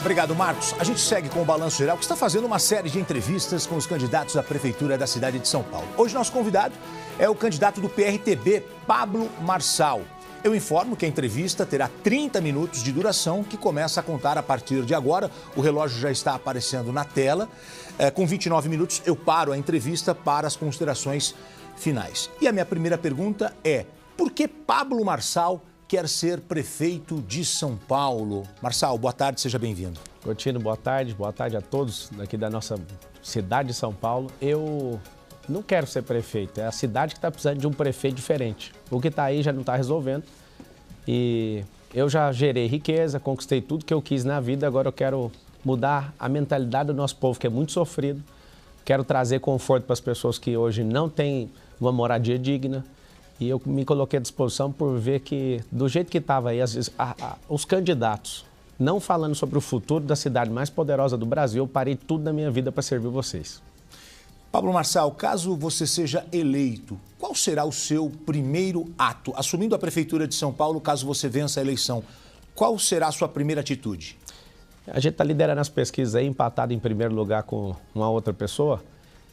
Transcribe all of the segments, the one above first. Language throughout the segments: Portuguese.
Obrigado, Marcos. A gente segue com o Balanço Geral, que está fazendo uma série de entrevistas com os candidatos à Prefeitura da cidade de São Paulo. Hoje, nosso convidado é o candidato do PRTB, Pablo Marçal. Eu informo que a entrevista terá 30 minutos de duração, que começa a contar a partir de agora. O relógio já está aparecendo na tela. Com 29 minutos, eu paro a entrevista para as considerações finais. E a minha primeira pergunta é: por que Pablo Marçal quer ser prefeito de São Paulo? Marçal, boa tarde, seja bem-vindo. Coutinho, boa tarde a todos daqui da nossa cidade de São Paulo. Eu não quero ser prefeito, é a cidade que está precisando de um prefeito diferente. O que está aí já não está resolvendo e eu já gerei riqueza, conquistei tudo que eu quis na vida, agora eu quero mudar a mentalidade do nosso povo, que é muito sofrido. Quero trazer conforto para as pessoas que hoje não têm uma moradia digna. E eu me coloquei à disposição por ver que, do jeito que estava aí, os candidatos, não falando sobre o futuro da cidade mais poderosa do Brasil, eu parei tudo na minha vida para servir vocês. Pablo Marçal, caso você seja eleito, qual será o seu primeiro ato? Assumindo a Prefeitura de São Paulo, caso você vença a eleição, qual será a sua primeira atitude? A gente está liderando as pesquisas aí, empatado em primeiro lugar com uma outra pessoa.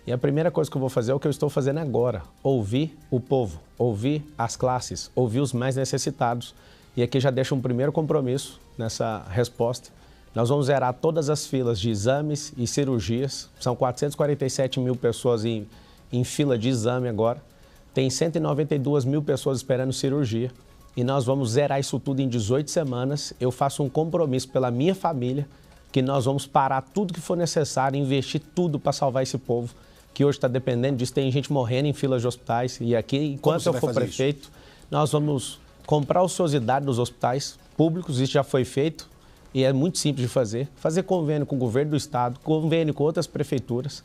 E a primeira coisa que eu vou fazer é o que eu estou fazendo agora, ouvir o povo, ouvir as classes, ouvir os mais necessitados. E aqui já deixo um primeiro compromisso nessa resposta. Nós vamos zerar todas as filas de exames e cirurgias. São 447 mil pessoas em fila de exame agora. Tem 192 mil pessoas esperando cirurgia. E nós vamos zerar isso tudo em 18 semanas. Eu faço um compromisso pela minha família, que nós vamos parar tudo que for necessário, investir tudo para salvar esse povo, que hoje está dependendo disso. Tem gente morrendo em filas de hospitais. E aqui, enquanto eu for prefeito, nós vamos comprar ociosidade nos hospitais públicos. Isso já foi feito e é muito simples de fazer. Fazer convênio com o governo do estado, convênio com outras prefeituras.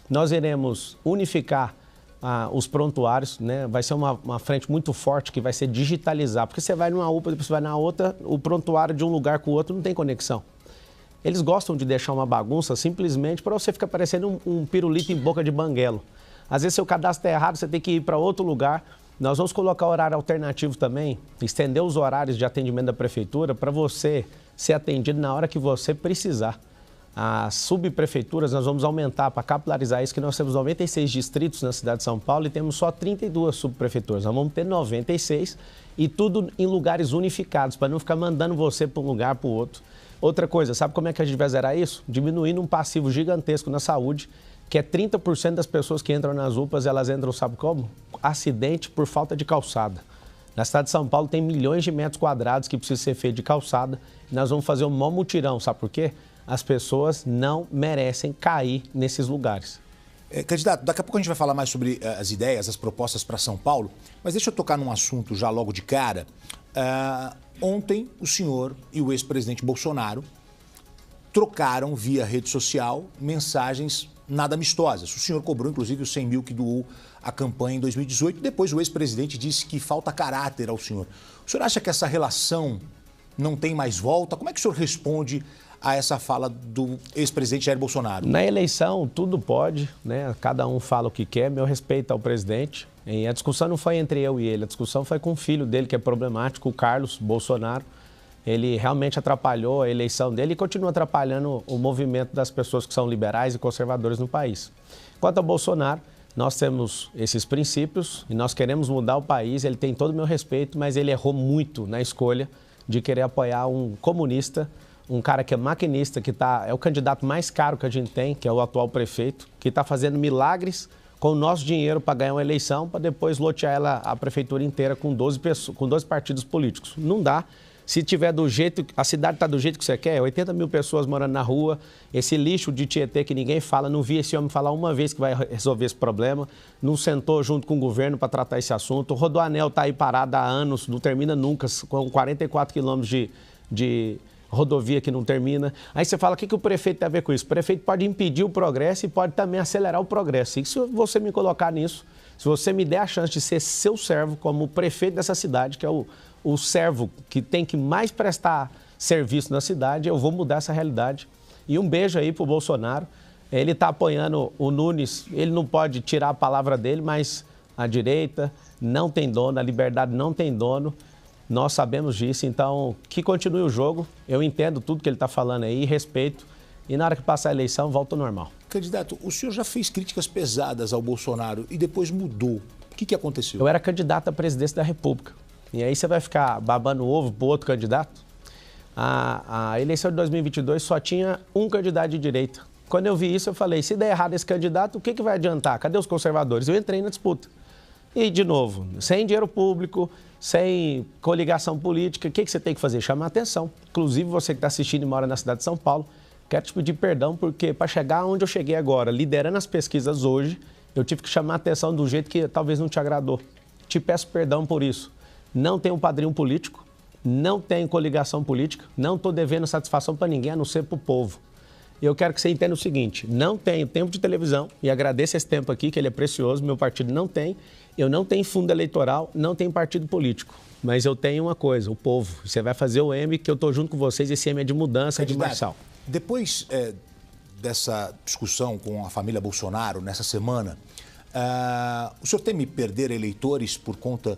Nós iremos unificar os prontuários, né? Vai ser uma frente muito forte que vai ser digitalizar. Porque você vai numa UPA, depois você vai na outra, o prontuário de um lugar com o outro não tem conexão. Eles gostam de deixar uma bagunça simplesmente para você ficar parecendo um pirulito em boca de banguelo. Às vezes, seu cadastro está errado, você tem que ir para outro lugar. Nós vamos colocar horário alternativo também, estender os horários de atendimento da prefeitura para você ser atendido na hora que você precisar. As subprefeituras nós vamos aumentar para capilarizar isso, que nós temos 96 distritos na cidade de São Paulo e temos só 32 subprefeituras. Nós vamos ter 96 e tudo em lugares unificados, para não ficar mandando você para um lugar para o outro. Outra coisa, sabe como é que a gente vai zerar isso? Diminuindo um passivo gigantesco na saúde, que é 30% das pessoas que entram nas UPAs, elas entram, sabe como? Acidente por falta de calçada. Na cidade de São Paulo tem milhões de metros quadrados que precisam ser feitos de calçada. E nós vamos fazer um maior mutirão, sabe por quê? As pessoas não merecem cair nesses lugares. Candidato, daqui a pouco a gente vai falar mais sobre as ideias, as propostas para São Paulo, mas deixa eu tocar num assunto já logo de cara. Ontem, o senhor e o ex-presidente Bolsonaro trocaram via rede social mensagens nada amistosas. O senhor cobrou, inclusive, os 100 mil que doou à campanha em 2018. Depois, o ex-presidente disse que falta caráter ao senhor. O senhor acha que essa relação não tem mais volta? Como é que o senhor responde a essa fala do ex-presidente Jair Bolsonaro? Na eleição, tudo pode, né? Cada um fala o que quer. Meu respeito ao presidente. E a discussão não foi entre eu e ele, a discussão foi com o filho dele, que é problemático, o Carlos Bolsonaro. Ele realmente atrapalhou a eleição dele e continua atrapalhando o movimento das pessoas que são liberais e conservadores no país. Quanto ao Bolsonaro, nós temos esses princípios e nós queremos mudar o país. Ele tem todo o meu respeito, mas ele errou muito na escolha de querer apoiar um comunista, um cara que é maquinista, que é o candidato mais caro que a gente tem, que é o atual prefeito, que está fazendo milagres com o nosso dinheiro para ganhar uma eleição, para depois lotear a prefeitura inteira com 12 partidos políticos. Não dá. Se tiver do jeito, a cidade está do jeito que você quer, 80 mil pessoas morando na rua, esse lixo de Tietê que ninguém fala, não vi esse homem falar uma vez que vai resolver esse problema, não sentou junto com o governo para tratar esse assunto. O Rodoanel está aí parado há anos, não termina nunca, com 44 quilômetros de rodovia que não termina. Aí você fala, o que o prefeito tem a ver com isso? O prefeito pode impedir o progresso e pode também acelerar o progresso. E se você me colocar nisso, se você me der a chance de ser seu servo como prefeito dessa cidade, que é o servo que tem que mais prestar serviço na cidade, eu vou mudar essa realidade. E um beijo aí pro Bolsonaro. Ele está apoiando o Nunes, ele não pode tirar a palavra dele, mas a direita não tem dono, a liberdade não tem dono. Nós sabemos disso, então que continue o jogo. Eu entendo tudo que ele está falando aí, respeito. E na hora que passar a eleição, volta ao normal. Candidato, o senhor já fez críticas pesadas ao Bolsonaro e depois mudou. O que aconteceu? Eu era candidato à presidência da República. E aí você vai ficar babando o ovo para o outro candidato? A eleição de 2022 só tinha um candidato de direita. Quando eu vi isso, eu falei, se der errado esse candidato, o que vai adiantar? Cadê os conservadores? Eu entrei na disputa. E, de novo, sem dinheiro público, sem coligação política, o que você tem que fazer? Chamar atenção. Inclusive, você que está assistindo e mora na cidade de São Paulo, quero te pedir perdão, porque para chegar onde eu cheguei agora, liderando as pesquisas hoje, eu tive que chamar a atenção do jeito que talvez não te agradou. Te peço perdão por isso. Não tenho um padrinho político, não tenho coligação política, não estou devendo satisfação para ninguém, a não ser para o povo. Eu quero que você entenda o seguinte, não tenho tempo de televisão, e agradeço esse tempo aqui, que ele é precioso, meu partido não tem, eu não tenho fundo eleitoral, não tenho partido político, mas eu tenho uma coisa, o povo. Você vai fazer o M, que eu estou junto com vocês, esse M é de mudança, Candidato, de Marçal. Depois dessa discussão com a família Bolsonaro, nessa semana, o senhor teme perder eleitores por conta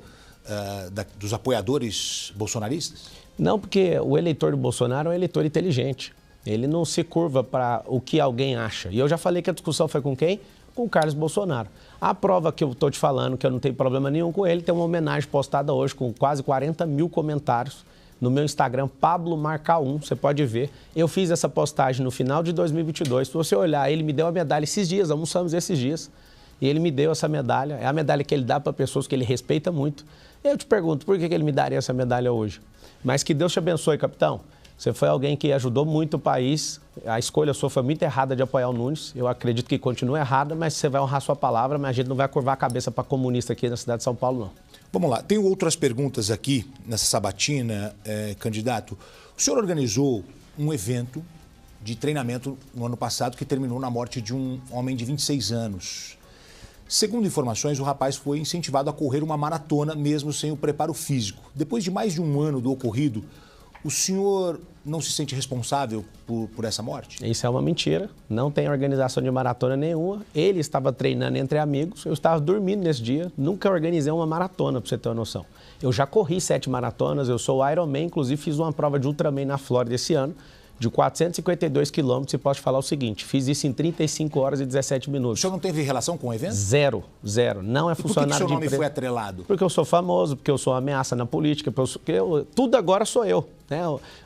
dos apoiadores bolsonaristas? Não, porque o eleitor do Bolsonaro é um eleitor inteligente. Ele não se curva para o que alguém acha. E eu já falei que a discussão foi com quem? Com o Carlos Bolsonaro. A prova que eu estou te falando, que eu não tenho problema nenhum com ele, tem uma homenagem postada hoje com quase 40 mil comentários no meu Instagram, Pablo Marcal 1, você pode ver. Eu fiz essa postagem no final de 2022. Se você olhar, ele me deu a medalha esses dias, almoçamos esses dias, e ele me deu essa medalha. É a medalha que ele dá para pessoas que ele respeita muito. Eu te pergunto, por que ele me daria essa medalha hoje? Mas que Deus te abençoe, capitão. Você foi alguém que ajudou muito o país. A escolha sua foi muito errada de apoiar o Nunes. Eu acredito que continua errada, mas você vai honrar sua palavra, mas a gente não vai curvar a cabeça para comunista aqui na cidade de São Paulo, não. Vamos lá, tenho outras perguntas aqui nessa sabatina, candidato. O senhor organizou um evento de treinamento no ano passado que terminou na morte de um homem de 26 anos. Segundo informações, o rapaz foi incentivado a correr uma maratona mesmo sem o preparo físico. Depois de mais de um ano do ocorrido, o senhor não se sente responsável por essa morte? Isso é uma mentira. Não tem organização de maratona nenhuma. Ele estava treinando entre amigos. Eu estava dormindo nesse dia. Nunca organizei uma maratona, para você ter uma noção. Eu já corri 7 maratonas. Eu sou Ironman. Inclusive, fiz uma prova de Ultraman na Flórida esse ano, de 452 quilômetros. E posso te falar o seguinte, fiz isso em 35 horas e 17 minutos. O senhor não teve relação com o evento? Zero. Não é funcionário de empresa. Por que o seu nome foi atrelado? Porque eu sou famoso, porque eu sou uma ameaça na política, tudo agora sou eu. Né?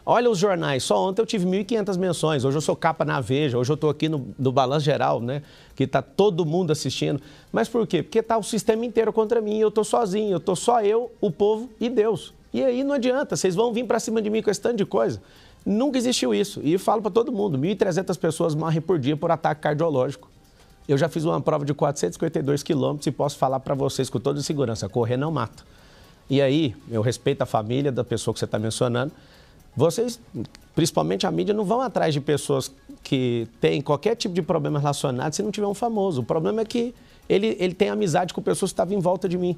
Olha os jornais, só ontem eu tive 1.500 menções, hoje eu sou capa na Veja, hoje eu estou aqui no Balanço Geral, né? Que está todo mundo assistindo. Mas por quê? Porque está o sistema inteiro contra mim, eu estou sozinho, eu estou só eu, o povo e Deus. E aí não adianta, vocês vão vir para cima de mim com esse tanto de coisa. Nunca existiu isso. E eu falo para todo mundo, 1.300 pessoas morrem por dia por ataque cardiológico. Eu já fiz uma prova de 452 quilômetros e posso falar para vocês com toda segurança, correr não mata. E aí, eu respeito a família da pessoa que você está mencionando. Vocês, principalmente a mídia, não vão atrás de pessoas que têm qualquer tipo de problema relacionado se não tiver um famoso. O problema é que ele tem amizade com pessoas que estavam em volta de mim.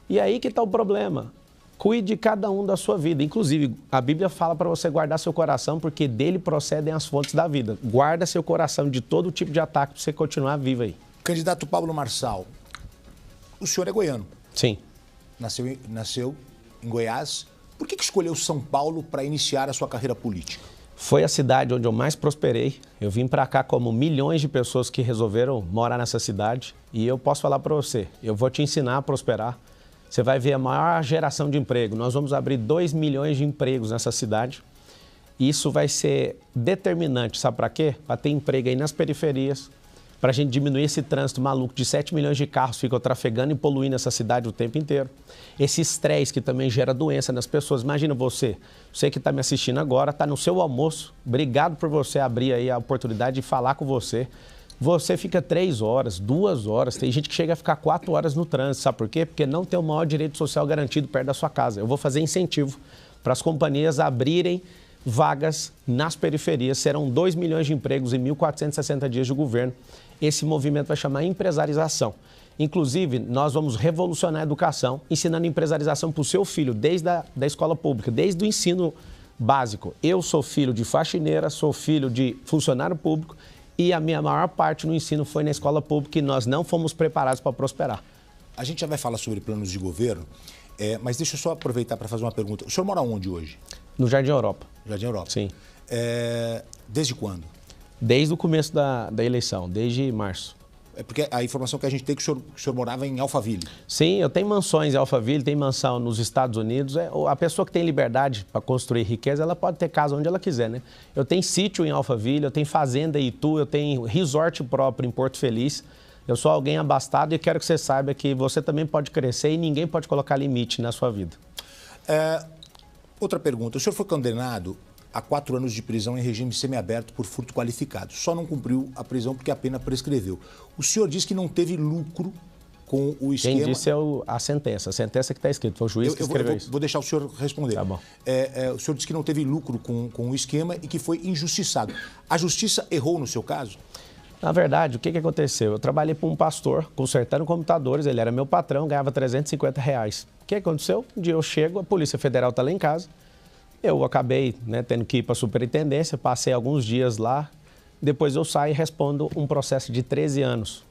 E aí que está o problema. Cuide de cada um da sua vida. Inclusive, a Bíblia fala para você guardar seu coração, porque dele procedem as fontes da vida. Guarda seu coração de todo tipo de ataque para você continuar vivo aí. Candidato Pablo Marçal, o senhor é goiano. Sim. Nasceu em Goiás. Por que escolheu São Paulo para iniciar a sua carreira política? Foi a cidade onde eu mais prosperei. Eu vim para cá como milhões de pessoas que resolveram morar nessa cidade. E eu posso falar para você, eu vou te ensinar a prosperar. Você vai ver a maior geração de emprego. Nós vamos abrir 2 milhões de empregos nessa cidade. Isso vai ser determinante, sabe para quê? Para ter emprego aí nas periferias, para a gente diminuir esse trânsito maluco de 7 milhões de carros que ficam trafegando e poluindo essa cidade o tempo inteiro. Esse estresse que também gera doença nas pessoas. Imagina você que está me assistindo agora, está no seu almoço. Obrigado por você abrir aí a oportunidade de falar com você. Você fica 3 horas, 2 horas, tem gente que chega a ficar 4 horas no trânsito, sabe por quê? Porque não tem o maior direito social garantido perto da sua casa. Eu vou fazer incentivo para as companhias abrirem vagas nas periferias, serão 2 milhões de empregos em 1.460 dias de governo. Esse movimento vai chamar empresarização. Inclusive, nós vamos revolucionar a educação, ensinando empresarização para o seu filho, desde a escola pública, desde o ensino básico. Eu sou filho de faxineira, sou filho de funcionário público, e a minha maior parte no ensino foi na escola pública e nós não fomos preparados para prosperar. A gente já vai falar sobre planos de governo Mas deixa eu só aproveitar para fazer uma pergunta. O senhor mora onde hoje? No Jardim Europa. Jardim Europa. Sim. Desde quando? Desde o começo da eleição, desde março. É porque a informação que a gente tem é que o senhor morava em Alphaville. Sim, eu tenho mansões em Alphaville, tenho mansão nos Estados Unidos. A pessoa que tem liberdade para construir riqueza, ela pode ter casa onde ela quiser, né? Eu tenho sítio em Alphaville, eu tenho fazenda em Itu, eu tenho resort próprio em Porto Feliz. Eu sou alguém abastado e quero que você saiba que você também pode crescer e ninguém pode colocar limite na sua vida. Outra pergunta. O senhor foi condenado a 4 anos de prisão em regime semiaberto por furto qualificado. Só não cumpriu a prisão porque a pena prescreveu. O senhor disse que não teve lucro com o esquema... Quem disse é a sentença que está escrito, foi o juiz que escreveu isso. Vou deixar o senhor responder. Tá bom. O senhor disse que não teve lucro com o esquema e que foi injustiçado. A justiça errou no seu caso? Na verdade, o que aconteceu? Eu trabalhei para um pastor, consertando computadores, ele era meu patrão, ganhava R$350. O que aconteceu? Um dia eu chego, a Polícia Federal está lá em casa, eu acabei tendo que ir para a superintendência, passei alguns dias lá, depois eu saio e respondo um processo de 13 anos.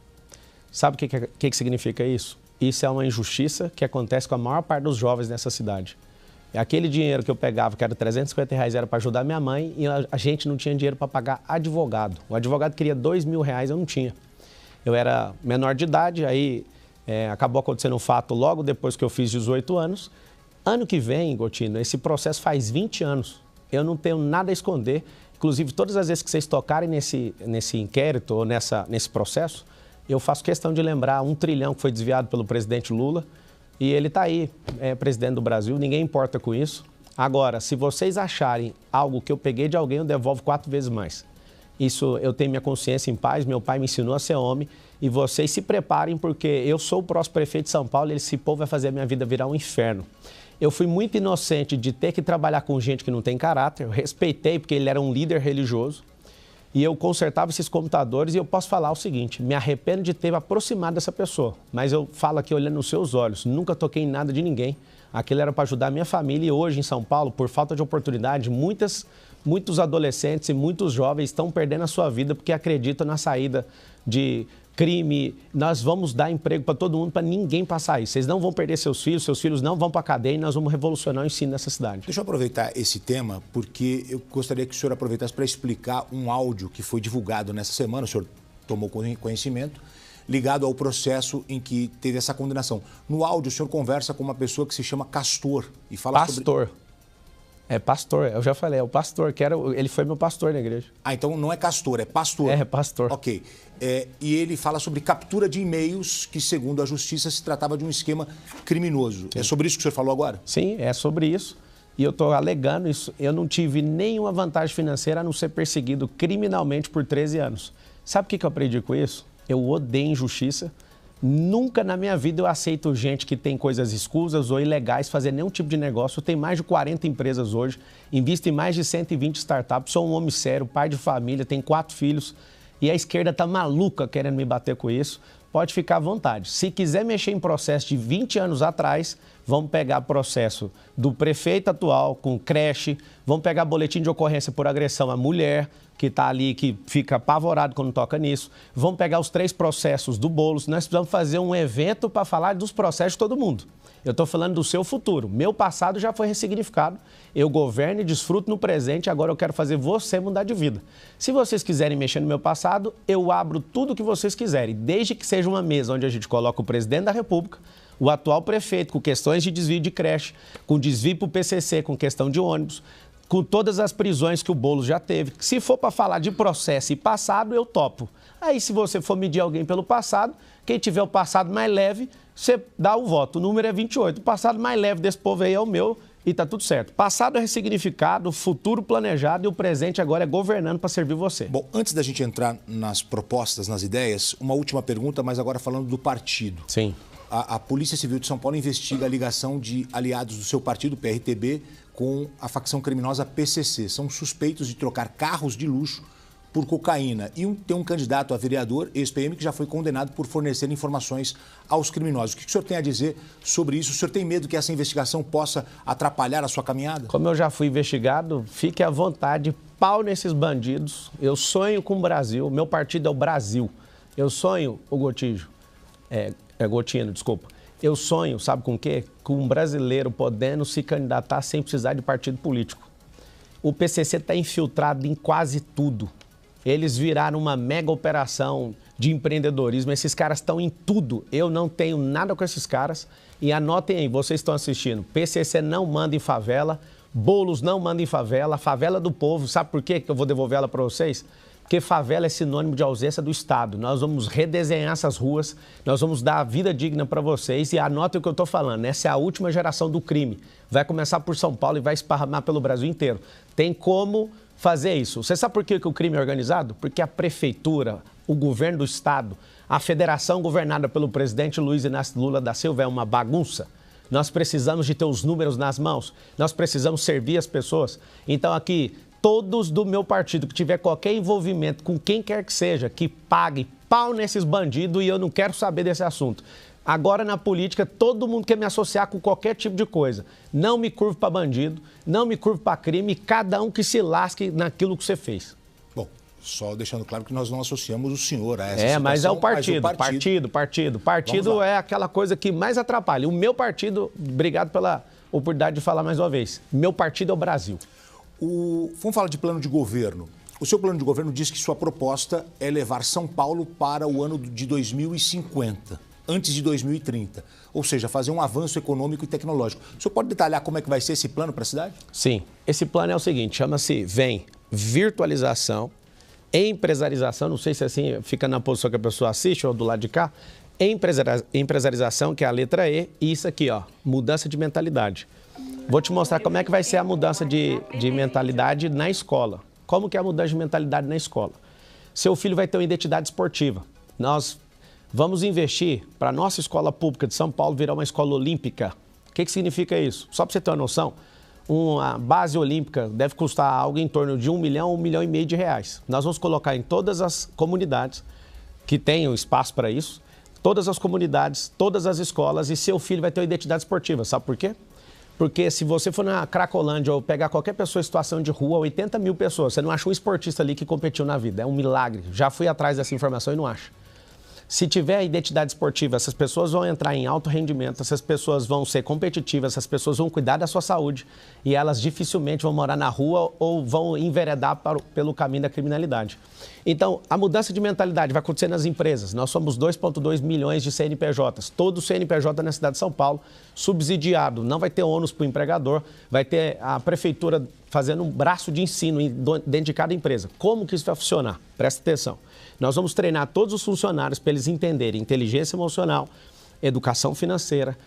Sabe o que significa isso? Isso é uma injustiça que acontece com a maior parte dos jovens nessa cidade. Aquele dinheiro que eu pegava, que era R$350, era para ajudar minha mãe e a gente não tinha dinheiro para pagar advogado. O advogado queria R$2.000, eu não tinha. Eu era menor de idade, aí acabou acontecendo um fato logo depois que eu fiz 18 anos. Ano que vem, Gotino, esse processo faz 20 anos. Eu não tenho nada a esconder. Inclusive, todas as vezes que vocês tocarem nesse inquérito ou nesse processo, eu faço questão de lembrar 1 trilhão que foi desviado pelo presidente Lula. E ele está aí, presidente do Brasil, ninguém importa com isso. Agora, se vocês acharem algo que eu peguei de alguém, eu devolvo 4 vezes mais. Isso, eu tenho minha consciência em paz, meu pai me ensinou a ser homem. E vocês se preparem, porque eu sou o próximo prefeito de São Paulo e esse povo vai fazer a minha vida virar um inferno. Eu fui muito inocente de ter que trabalhar com gente que não tem caráter. Eu respeitei, porque ele era um líder religioso. E eu consertava esses computadores e eu posso falar o seguinte, me arrependo de ter aproximado dessa pessoa. Mas eu falo aqui olhando nos seus olhos, nunca toquei em nada de ninguém. Aquilo era para ajudar a minha família e hoje em São Paulo, por falta de oportunidade, muitos adolescentes e muitos jovens estão perdendo a sua vida porque acreditam na saída de crime. Nós vamos dar emprego para todo mundo, para ninguém passar isso. Vocês não vão perder seus filhos não vão para a cadeia e nós vamos revolucionar o ensino nessa cidade. Deixa eu aproveitar esse tema, porque eu gostaria que o senhor aproveitasse para explicar um áudio que foi divulgado nessa semana, o senhor tomou conhecimento, ligado ao processo em que teve essa condenação. No áudio, o senhor conversa com uma pessoa que se chama Castor e fala sobre... É pastor, eu já falei, é o pastor, ele foi meu pastor na igreja. Então não é Castor, é pastor. É pastor. Ok. E ele fala sobre captura de e-mails que, segundo a justiça, se tratava de um esquema criminoso. Sim. É sobre isso que o senhor falou agora? Sim, é sobre isso. E eu estou alegando isso. Eu não tive nenhuma vantagem financeira a não ser perseguido criminalmente por 13 anos. Sabe o que eu aprendi com isso? Eu odeio injustiça. Nunca na minha vida eu aceito gente que tem coisas escusas ou ilegais fazer nenhum tipo de negócio. Eu tenho mais de 40 empresas hoje, invisto em mais de 120 startups, sou um homem sério, pai de família, tenho 4 filhos e a esquerda está maluca querendo me bater com isso. Pode ficar à vontade. Se quiser mexer em processo de 20 anos atrás, vamos pegar processo do prefeito atual com creche, vamos pegar boletim de ocorrência por agressão à mulher, que está ali, que fica apavorado quando toca nisso. Vamos pegar os 3 processos do Boulos. Nós precisamos fazer um evento para falar dos processos de todo mundo. Eu estou falando do seu futuro. Meu passado já foi ressignificado. Eu governo e desfruto no presente. Agora eu quero fazer você mudar de vida. Se vocês quiserem mexer no meu passado, eu abro tudo o que vocês quiserem. Desde que seja uma mesa onde a gente coloca o presidente da República, o atual prefeito com questões de desvio de creche, com desvio para o PCC, com questão de ônibus, com todas as prisões que o Boulos já teve. Se for para falar de processo e passado, eu topo. Aí, se você for medir alguém pelo passado, quem tiver o passado mais leve, você dá o voto. O número é 28. O passado mais leve desse povo aí é o meu e tá tudo certo. Passado é ressignificado, futuro planejado e o presente agora é governando para servir você. Bom, antes da gente entrar nas propostas, nas ideias, uma última pergunta, mas agora falando do partido. Sim. A Polícia Civil de São Paulo investiga a ligação de aliados do seu partido, PRTB, com a facção criminosa PCC. São suspeitos de trocar carros de luxo por cocaína. E tem um candidato a vereador, ex-PM, que já foi condenado por fornecer informações aos criminosos. O que o senhor tem a dizer sobre isso? O senhor tem medo que essa investigação possa atrapalhar a sua caminhada? Como eu já fui investigado, fique à vontade, pau nesses bandidos. Eu sonho com o Brasil, meu partido é o Brasil. Eu sonho, o Gotino, desculpa. Eu sonho, sabe com o quê? Com um brasileiro podendo se candidatar sem precisar de partido político. O PCC está infiltrado em quase tudo. Eles viraram uma mega operação de empreendedorismo. Esses caras estão em tudo. Eu não tenho nada com esses caras. E anotem aí, vocês estão assistindo. PCC não manda em favela, Boulos não manda em favela, favela do povo. Sabe por quê que eu vou devolver ela para vocês? Porque favela é sinônimo de ausência do Estado. Nós vamos redesenhar essas ruas, nós vamos dar a vida digna para vocês. E anotem o que eu estou falando, essa é a última geração do crime. Vai começar por São Paulo e vai esparramar pelo Brasil inteiro. Tem como fazer isso. Você sabe por que o crime é organizado? Porque a prefeitura, o governo do Estado, a federação governada pelo presidente Luiz Inácio Lula da Silva é uma bagunça. Nós precisamos de ter os números nas mãos, nós precisamos servir as pessoas. Então aqui, todos do meu partido que tiver qualquer envolvimento com quem quer que seja, que pague pau nesses bandidos e eu não quero saber desse assunto. Agora na política, todo mundo quer me associar com qualquer tipo de coisa. Não me curvo para bandido, não me curvo para crime, cada um que se lasque naquilo que você fez. Bom, só deixando claro que nós não associamos o senhor a essa situação. Mas é o partido, Partido é aquela coisa que mais atrapalha. O meu partido, obrigado pela oportunidade de falar mais uma vez, meu partido é o Brasil. Vamos falar de plano de governo. O seu plano de governo diz que sua proposta é levar São Paulo para o ano de 2050, antes de 2030. Ou seja, fazer um avanço econômico e tecnológico. O senhor pode detalhar como é que vai ser esse plano para a cidade? Sim. Esse plano é o seguinte, chama-se virtualização, empresarização, não sei se assim fica na posição que a pessoa assiste ou do lado de cá, empresarização, que é a letra E, e isso aqui, ó, mudança de mentalidade. Vou te mostrar como é que vai ser a mudança de mentalidade na escola. Como que é a mudança de mentalidade na escola? Seu filho vai ter uma identidade esportiva. Nós vamos investir para a nossa escola pública de São Paulo virar uma escola olímpica. O que significa isso? Só para você ter uma noção, uma base olímpica deve custar algo em torno de 1 milhão, 1,5 milhão de reais. Nós vamos colocar em todas as comunidades que tenham espaço para isso, todas as comunidades, todas as escolas, e seu filho vai ter uma identidade esportiva. Sabe por quê? Porque se você for na Cracolândia ou pegar qualquer pessoa em situação de rua, 80 mil pessoas, você não acha um esportista ali que competiu na vida. É um milagre. Já fui atrás dessa informação e não acho. Se tiver a identidade esportiva, essas pessoas vão entrar em alto rendimento, essas pessoas vão ser competitivas, essas pessoas vão cuidar da sua saúde e elas dificilmente vão morar na rua ou vão enveredar pelo caminho da criminalidade. Então, a mudança de mentalidade vai acontecer nas empresas. Nós somos 2,2 milhões de CNPJs. Todo CNPJ na cidade de São Paulo, subsidiado. Não vai ter ônus para o empregador, vai ter a prefeitura fazendo um braço de ensino dentro de cada empresa. Como que isso vai funcionar? Presta atenção. Nós vamos treinar todos os funcionários para eles entenderem inteligência emocional, educação financeira,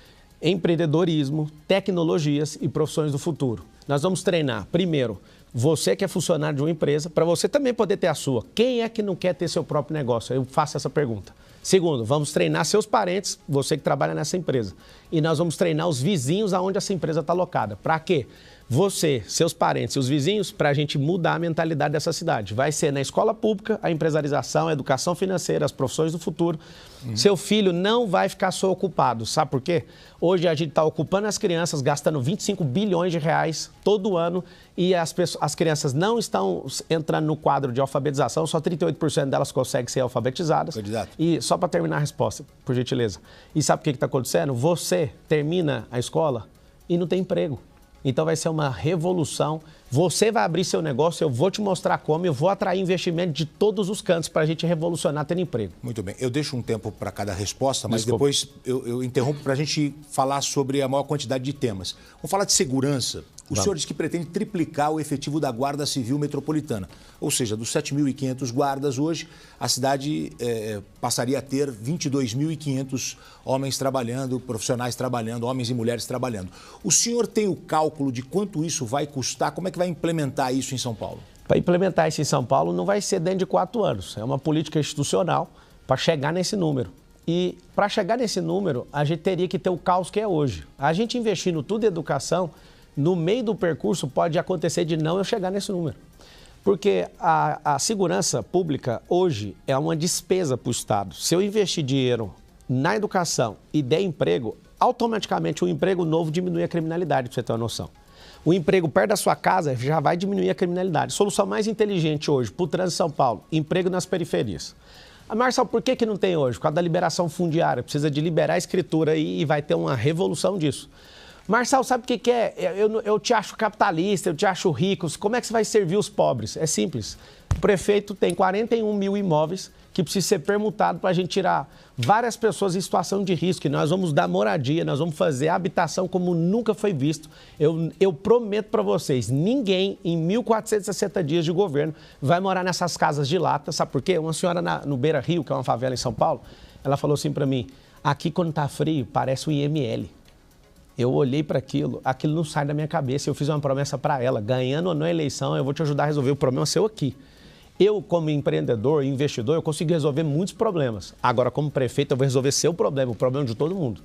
empreendedorismo, tecnologias e profissões do futuro. Nós vamos treinar, primeiro, você que é funcionário de uma empresa, para você também poder ter a sua. Quem é que não quer ter seu próprio negócio? Eu faço essa pergunta. Segundo, vamos treinar seus parentes, você que trabalha nessa empresa. E nós vamos treinar os vizinhos aonde essa empresa está alocada. Para quê? Você, seus parentes e os vizinhos, para a gente mudar a mentalidade dessa cidade. Vai ser na escola pública, a empresarização, a educação financeira, as profissões do futuro. Seu filho não vai ficar só ocupado. Sabe por quê? Hoje a gente está ocupando as crianças, gastando 25 bilhões de reais todo ano e as crianças não estão entrando no quadro de alfabetização, só 38% delas conseguem ser alfabetizadas. Candidato. E só para terminar a resposta, por gentileza. E sabe o que está acontecendo? Você termina a escola e não tem emprego. Então vai ser uma revolução. Você vai abrir seu negócio, eu vou te mostrar como, eu vou atrair investimento de todos os cantos para a gente revolucionar tendo emprego. Muito bem. Eu deixo um tempo para cada resposta, mas Desculpa. depois eu interrompo para a gente falar sobre a maior quantidade de temas. Vamos falar de segurança. O senhor diz que pretende triplicar o efetivo da Guarda Civil Metropolitana. Ou seja, dos 7.500 guardas hoje, a cidade passaria a ter 22.500 homens trabalhando, profissionais trabalhando, homens e mulheres trabalhando. O senhor tem o cálculo de quanto isso vai custar? Como é que vai implementar isso em São Paulo? Para implementar isso em São Paulo não vai ser dentro de 4 anos. É uma política institucional para chegar nesse número. E para chegar nesse número, a gente teria que ter o caos que é hoje. A gente investindo tudo em educação, no meio do percurso pode acontecer de não eu chegar nesse número. Porque a segurança pública hoje é uma despesa para o Estado. Se eu investir dinheiro na educação e der emprego, automaticamente o emprego novo diminui a criminalidade, para você ter uma noção. O emprego perto da sua casa já vai diminuir a criminalidade. Solução mais inteligente hoje para o trânsito de São Paulo, emprego nas periferias. Marcelo, por que não tem hoje? Por causa da liberação fundiária. Precisa de liberar a escritura aí e vai ter uma revolução disso. Marcelo, sabe o que é? Eu te acho capitalista, eu te acho rico. Como é que você vai servir os pobres? É simples. O prefeito tem 41 mil imóveis que precisa ser permutado para a gente tirar várias pessoas em situação de risco. E nós vamos dar moradia, nós vamos fazer habitação como nunca foi visto. Eu prometo para vocês, ninguém em 1.460 dias de governo vai morar nessas casas de lata. Sabe por quê? Uma senhora no Beira Rio, que é uma favela em São Paulo, ela falou assim para mim, aqui quando tá frio parece um IML. Eu olhei para aquilo não sai da minha cabeça. Eu fiz uma promessa para ela, ganhando ou não a eleição, eu vou te ajudar a resolver o problema seu aqui. Eu, como empreendedor e investidor, eu consegui resolver muitos problemas. Agora, como prefeito, eu vou resolver seu problema, o problema de todo mundo.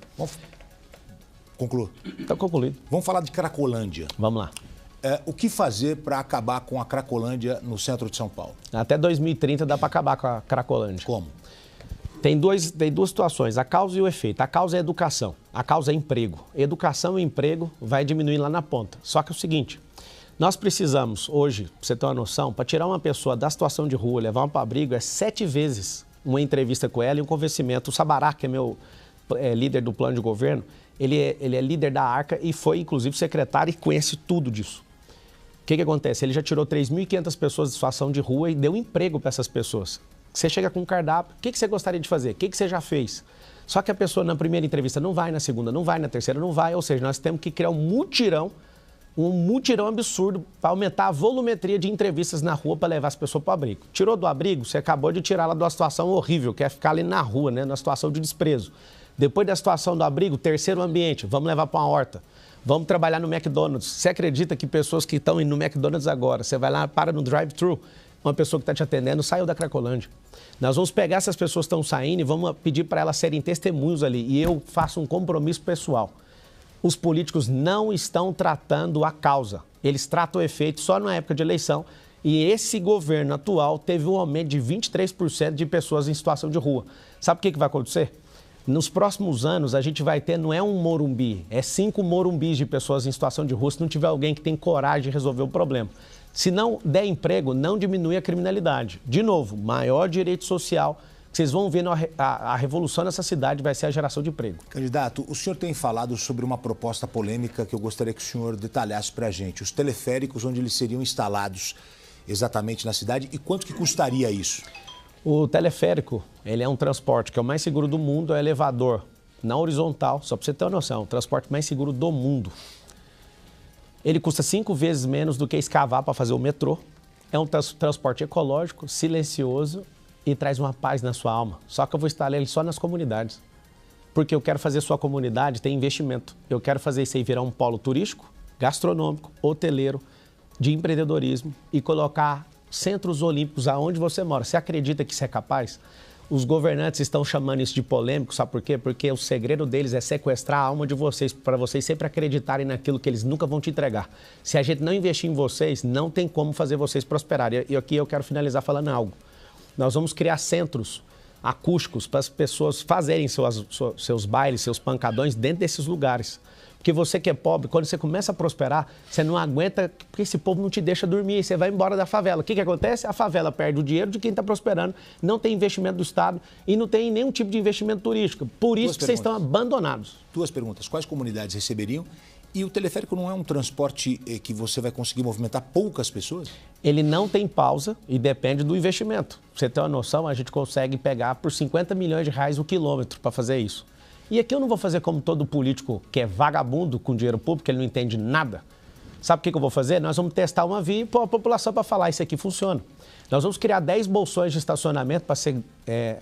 Concluo. Está concluído. Vamos falar de Cracolândia. Vamos lá. O que fazer para acabar com a Cracolândia no centro de São Paulo? Até 2030 dá para acabar com a Cracolândia. Como? Tem duas situações, a causa e o efeito. A causa é educação, a causa é emprego. Educação e emprego vai diminuir lá na ponta. Só que é o seguinte, nós precisamos hoje, para você ter uma noção, para tirar uma pessoa da situação de rua, levar uma para abrigo, é 7 vezes uma entrevista com ela e um convencimento. O Sabará, que é meu líder do plano de governo, ele é líder da Arca e foi, inclusive, secretário e conhece tudo disso. O que acontece? Ele já tirou 3.500 pessoas de situação de rua e deu emprego para essas pessoas. Você chega com um cardápio, o que você gostaria de fazer? O que você já fez? Só que a pessoa na primeira entrevista não vai, na segunda não vai, na terceira não vai, ou seja, nós temos que criar um mutirão absurdo para aumentar a volumetria de entrevistas na rua para levar as pessoas para o abrigo. Tirou do abrigo, você acabou de tirar ela de uma situação horrível, que é ficar ali na rua, né, numa situação de desprezo. Depois da situação do abrigo, terceiro ambiente, vamos levar para uma horta. Vamos trabalhar no McDonald's. Você acredita que pessoas que estão indo no McDonald's agora, você vai lá, para no drive-thru, uma pessoa que está te atendendo saiu da Cracolândia. Nós vamos pegar essas pessoas que estão saindo e vamos pedir para elas serem testemunhos ali. E eu faço um compromisso pessoal. Os políticos não estão tratando a causa. Eles tratam o efeito só na época de eleição. E esse governo atual teve um aumento de 23% de pessoas em situação de rua. Sabe o que vai acontecer? Nos próximos anos, a gente vai ter, não é um Morumbi, é 5 Morumbis de pessoas em situação de rua, se não tiver alguém que tem coragem de resolver o problema. Se não der emprego, não diminui a criminalidade. De novo, maior direito social. Vocês vão ver a revolução nessa cidade vai ser a geração de emprego. Candidato, o senhor tem falado sobre uma proposta polêmica que eu gostaria que o senhor detalhasse para a gente. Os teleféricos, onde eles seriam instalados exatamente na cidade e quanto que custaria isso? O teleférico, ele é um transporte que é o mais seguro do mundo, é elevador na horizontal, só para você ter uma noção, o transporte mais seguro do mundo. Ele custa 5 vezes menos do que escavar para fazer o metrô. É um transporte ecológico, silencioso e traz uma paz na sua alma. Só que eu vou instalar ele só nas comunidades. Porque eu quero fazer sua comunidade ter investimento. Eu quero fazer isso aí virar um polo turístico, gastronômico, hoteleiro, de empreendedorismo e colocar centros olímpicos aonde você mora. Você acredita que isso é capaz? Os governantes estão chamando isso de polêmico, sabe por quê? Porque o segredo deles é sequestrar a alma de vocês, para vocês sempre acreditarem naquilo que eles nunca vão te entregar. Se a gente não investir em vocês, não tem como fazer vocês prosperarem. E aqui eu quero finalizar falando algo. Nós vamos criar centros acústicos para as pessoas fazerem seus bailes, seus pancadões dentro desses lugares. Porque você que é pobre, quando você começa a prosperar, você não aguenta, porque esse povo não te deixa dormir, você vai embora da favela. O que acontece? A favela perde o dinheiro de quem está prosperando, não tem investimento do Estado e não tem nenhum tipo de investimento turístico. Por isso que vocês estão abandonados. 2 perguntas. Quais comunidades receberiam? E o teleférico não é um transporte que você vai conseguir movimentar poucas pessoas? Ele não tem pausa e depende do investimento. Pra você ter uma noção, a gente consegue pegar por 50 milhões de reais o quilômetro para fazer isso. E aqui eu não vou fazer como todo político que é vagabundo com dinheiro público, ele não entende nada. Sabe o que eu vou fazer? Nós vamos testar uma via e pôr a população para falar, isso aqui funciona. Nós vamos criar 10 bolsões de estacionamento para ser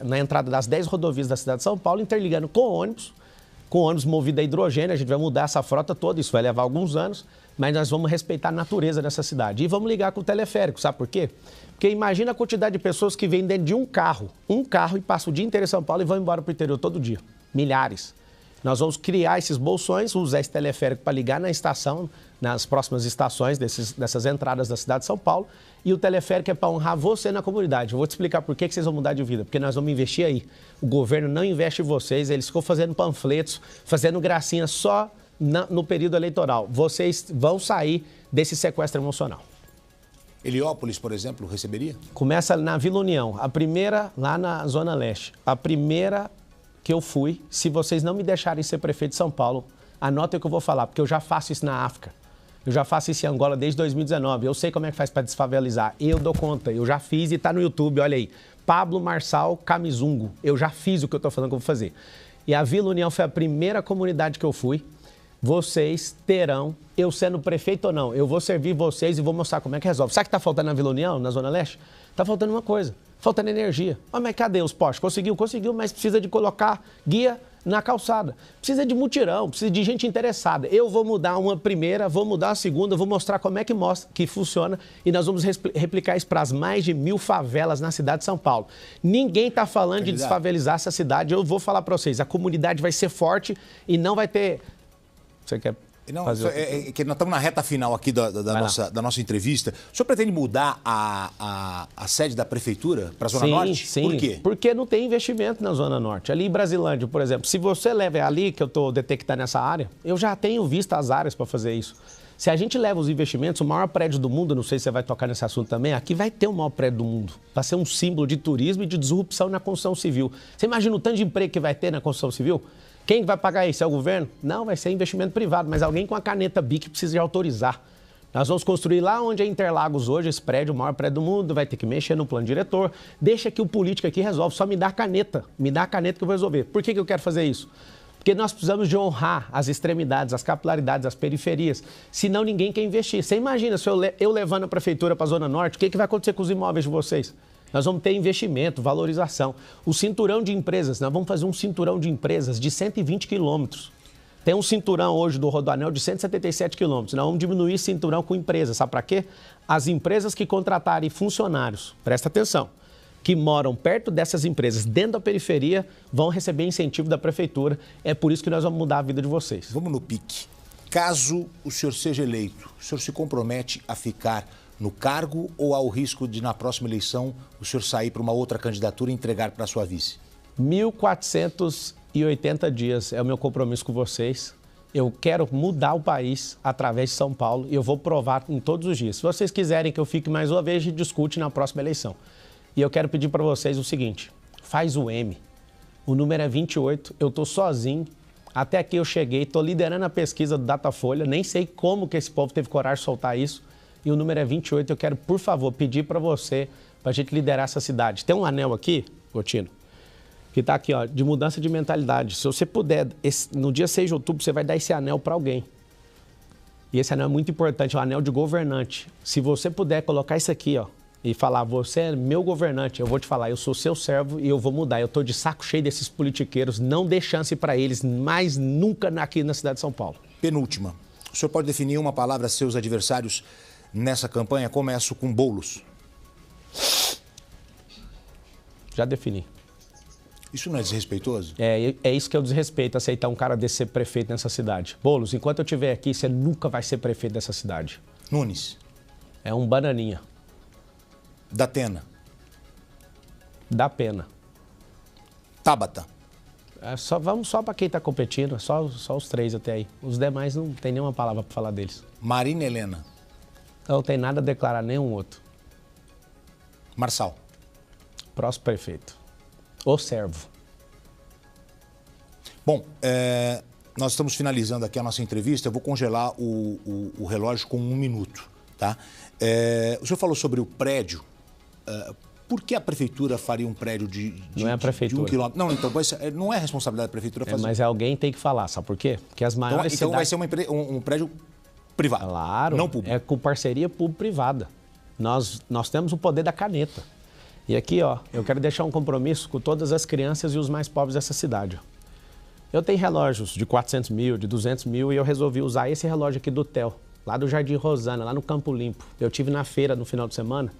na entrada das 10 rodovias da cidade de São Paulo, interligando com ônibus movido a hidrogênio. A gente vai mudar essa frota toda, isso vai levar alguns anos, mas nós vamos respeitar a natureza dessa cidade. E vamos ligar com o teleférico, sabe por quê? Porque imagina a quantidade de pessoas que vêm dentro de um carro e passam o dia inteiro em São Paulo e vão embora para o interior todo dia. Milhares. Nós vamos criar esses bolsões, usar esse teleférico para ligar na estação, nas próximas estações dessas entradas da cidade de São Paulo. E o teleférico é para honrar você na comunidade. Eu vou te explicar por que vocês vão mudar de vida. Porque nós vamos investir aí. O governo não investe em vocês, eles ficam fazendo panfletos, fazendo gracinha só no período eleitoral. Vocês vão sair desse sequestro emocional. Heliópolis, por exemplo, receberia? Começa na Vila União, a primeira lá na Zona Leste. A primeira que eu fui, se vocês não me deixarem ser prefeito de São Paulo, anotem o que eu vou falar, porque eu já faço isso na África. Eu já faço isso em Angola desde 2019. Eu sei como é que faz para desfavelizar. Eu dou conta. Eu já fiz e está no YouTube. Olha aí. Pablo Marçal Camizungo. Eu já fiz o que eu estou falando que eu vou fazer. E a Vila União foi a primeira comunidade que eu fui. Vocês terão, eu sendo prefeito ou não, eu vou servir vocês e vou mostrar como é que resolve. Sabe o que está faltando na Vila União, na Zona Leste? Está faltando uma coisa. Faltando energia. Mas cadê os postes? Conseguiu, mas precisa de colocar guia na calçada. Precisa de mutirão, precisa de gente interessada. Eu vou mudar uma primeira, vou mudar a segunda, vou mostrar como é que funciona e nós vamos replicar isso para as mais de 1000 favelas na cidade de São Paulo. Ninguém está falando de desfavelizar essa cidade. Eu vou falar para vocês, a comunidade vai ser forte e não vai ter... Você quer... Não, que nós estamos na reta final aqui da nossa entrevista. O senhor pretende mudar a sede da prefeitura para a Zona Norte? Sim, por quê? Porque não tem investimento na Zona Norte. Ali em Brasilândia, por exemplo, se você leva ali, que eu estou detectando nessa área, eu já tenho visto as áreas para fazer isso. Se a gente leva os investimentos, o maior prédio do mundo, não sei se você vai tocar nesse assunto também, aqui vai ter o maior prédio do mundo. Vai ser um símbolo de turismo e de disrupção na construção civil. Você imagina o tanto de emprego que vai ter na construção civil? Quem vai pagar isso? É o governo? Não, vai ser investimento privado, mas alguém com a caneta BIC precisa de autorizar. Nós vamos construir lá onde é Interlagos hoje, esse prédio, o maior prédio do mundo, vai ter que mexer no plano diretor. Deixa que o político aqui resolve, só me dá a caneta. Me dá a caneta que eu vou resolver. Por que eu quero fazer isso? Porque nós precisamos de honrar as extremidades, as capilaridades, as periferias. Senão ninguém quer investir. Você imagina se eu levando a prefeitura para a Zona Norte, o que vai acontecer com os imóveis de vocês? Nós vamos ter investimento, valorização. O cinturão de empresas, nós vamos fazer um cinturão de empresas de 120 quilômetros. Tem um cinturão hoje do Rodoanel de 177 quilômetros. Nós vamos diminuir esse cinturão com empresas. Sabe para quê? As empresas que contratarem funcionários, presta atenção, que moram perto dessas empresas, dentro da periferia, vão receber incentivo da prefeitura. É por isso que nós vamos mudar a vida de vocês. Vamos no pique. Caso o senhor seja eleito, o senhor se compromete a ficar no cargo ou há o risco de, na próxima eleição, o senhor sair para uma outra candidatura e entregar para a sua vice? 1.480 dias é o meu compromisso com vocês. Eu quero mudar o país através de São Paulo e eu vou provar em todos os dias. Se vocês quiserem que eu fique mais uma vez, a gente discute na próxima eleição. E eu quero pedir para vocês o seguinte, faz o M. O número é 28, eu estou sozinho. Até aqui eu cheguei, estou liderando a pesquisa do Datafolha, nem sei como que esse povo teve coragem de soltar isso. E o número é 28, eu quero, por favor, pedir para você, para a gente liderar essa cidade. Tem um anel aqui, Gotino, que está aqui, ó, de mudança de mentalidade. Se você puder, no dia 6 de outubro, você vai dar esse anel para alguém. E esse anel é muito importante, é um anel de governante. Se você puder colocar isso aqui, ó, e falar, você é meu governante, eu vou te falar, eu sou seu servo e eu vou mudar. Eu estou de saco cheio desses politiqueiros, não dê chance para eles, mais nunca aqui na cidade de São Paulo. Penúltima. O senhor pode definir uma palavra a seus adversários nessa campanha? Começo com Boulos. Já defini. Isso não é desrespeitoso? É isso que eu desrespeito, aceitar um cara desse ser prefeito nessa cidade. Boulos, enquanto eu estiver aqui, você nunca vai ser prefeito dessa cidade. Nunes. É um bananinha. Datena. Dá pena. Tabata. Vamos só para quem está competindo, só os 3 até aí. Os demais não tem nenhuma palavra para falar deles. Marina Helena. Não tem nada a declarar, nenhum outro. Marçal. Próximo prefeito. O servo. Bom, nós estamos finalizando aqui a nossa entrevista. Eu vou congelar o relógio com 1 minuto, tá? O senhor falou sobre o prédio. Por que a prefeitura faria um prédio de não é a prefeitura. De 1 quilômetro? Não, então não é responsabilidade da prefeitura fazer. Mas alguém tem que falar, sabe por quê? Porque as maiores então cidades... vai ser um prédio privado. Claro, não público. É com parceria público-privada. Nós temos o poder da caneta. E aqui, ó, eu quero deixar um compromisso com todas as crianças e os mais pobres dessa cidade. Eu tenho relógios de 400 mil, de 200 mil e eu resolvi usar esse relógio aqui do Theo, lá do Jardim Rosana, lá no Campo Limpo. Eu tive na feira no final de semana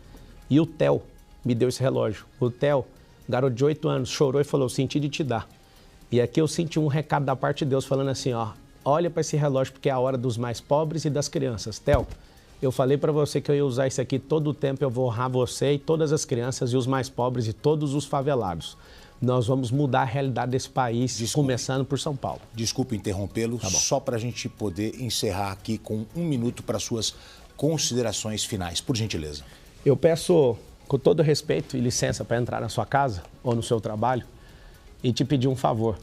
e o Theo me deu esse relógio. O Theo, garoto de 8 anos, chorou e falou, senti de te dar. E aqui eu senti um recado da parte de Deus falando assim, ó, olha para esse relógio porque é a hora dos mais pobres e das crianças. Theo, eu falei para você que eu ia usar isso aqui todo o tempo, eu vou honrar você e todas as crianças e os mais pobres e todos os favelados. Nós vamos mudar a realidade desse país, começando por São Paulo. Desculpe interrompê-lo, só para a gente poder encerrar aqui com 1 minuto para suas considerações finais, por gentileza. Eu peço, com todo respeito e licença, para entrar na sua casa ou no seu trabalho e te pedir um favor.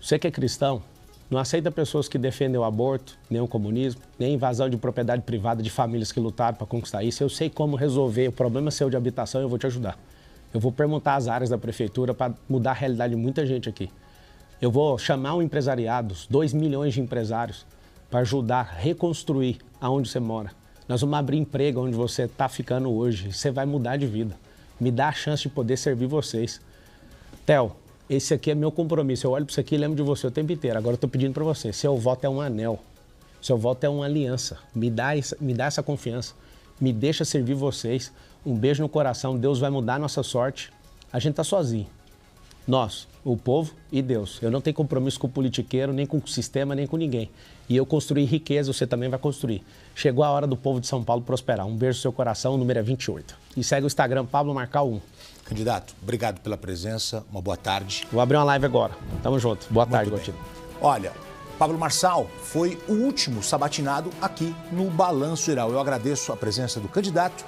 Você que é cristão, não aceita pessoas que defendem o aborto, nem o comunismo, nem a invasão de propriedade privada de famílias que lutaram para conquistar isso. Eu sei como resolver o problema seu de habitação e eu vou te ajudar. Eu vou permutar as áreas da prefeitura para mudar a realidade de muita gente aqui. Eu vou chamar o empresariado, 2 milhões de empresários, para ajudar a reconstruir aonde você mora. Nós vamos abrir emprego onde você está ficando hoje. Você vai mudar de vida. Me dá a chance de poder servir vocês. Theo, esse aqui é meu compromisso. Eu olho para isso aqui e lembro de você o tempo inteiro. Agora eu estou pedindo para você. Seu voto é um anel. Seu voto é uma aliança. Me dá essa confiança. Me deixa servir vocês. Um beijo no coração. Deus vai mudar a nossa sorte. A gente está sozinho. Nós, o povo e Deus. Eu não tenho compromisso com o politiqueiro, nem com o sistema, nem com ninguém. E eu construí riqueza, você também vai construir. Chegou a hora do povo de São Paulo prosperar. Um beijo no seu coração, o número é 28. E segue o Instagram, Pablo Marçal 1. Candidato, obrigado pela presença, uma boa tarde. Vou abrir uma live agora. Tamo junto. Boa tarde, Gotino. Olha, Pablo Marçal foi o último sabatinado aqui no Balanço Geral. Eu agradeço a presença do candidato.